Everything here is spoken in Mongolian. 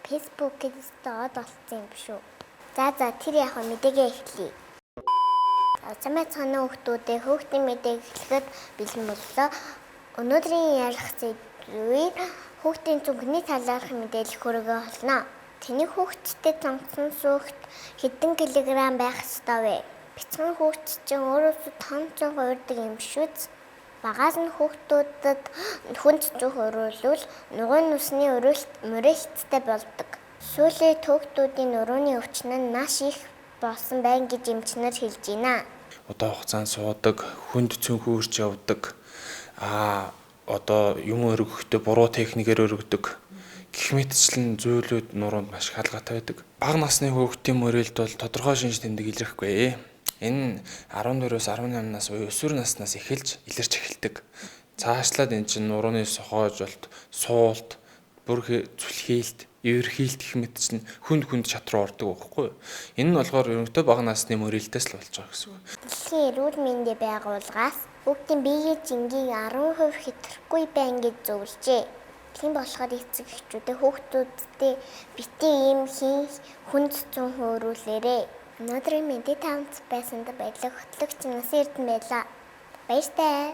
Facebook-д од болсон юм шүү. За тэр яг мэдээгээ эхлэе. Замаа цаана хүүхдүүдээ хүүхдийн мэдээг эхлэхэд бэлэн боллоо. Өнөөдрийн ярих зүйл хүүхдийн зүгний талаарх мэдээлэл хүргэх болно. Таны хүүхдтэй цонхсон сүхт хэдэн килограмм байх ёстой вэ? Бяцхан хүүхд чинь өөрөөсөө тонцоо хуурдаг юм шүү. Багаас нь хүүхдүүдэд хүнд зүг өрөөлвөл нугын нүсний мөрөлттэй болдог. Сүүлийн хүүхдүүдийн нурууны өвчин нь маш их болсон байна гэж эмчнэр хэлж байна. Одоо хугацаанд суудаг, хүнд цүнх өөрч явдаг. Одоо юм өргөхдөө буруу техникээр өргөдөг. Гэх мэтчлэн зүйлүүд нуруунд маш их халгаатай байдаг. Бага насны хүүхдийн мөрөлд бол тодорхой шинж тэмдэг илэрхгүй. Энэ 14-өөс 18 нас буюу өсвөр наснаас эхэлж илэрч эхэлдэг. Цаашлаад эн чинь нурууны сохоожолт, суулт, бүр зүлхийлт, эвэрхийлт гэх мэтчлэн хүнд чадруу ордог байхгүй юу? Энэ нь болохоор ерөнхийдөө бага насны мөрөлтөөс л болж байгаа гэсэн үг. Дэлхийн эрүүл мэндийн байгууллагаас хүүхдийн биеийн жингийг 10% хэтрэхгүй байна гэж зөвлөжээ. Тийм болохоор эцэг эхчүүдээ хүүхдүүдтэй битгий ийм хүнд зүүн хөөрүүлээрэй. Өнөөдрийн мэдээ тавцсан байсанд баярлалаа. Хөтлөгч Насан Эрдэнэ байлаа. Баяртай.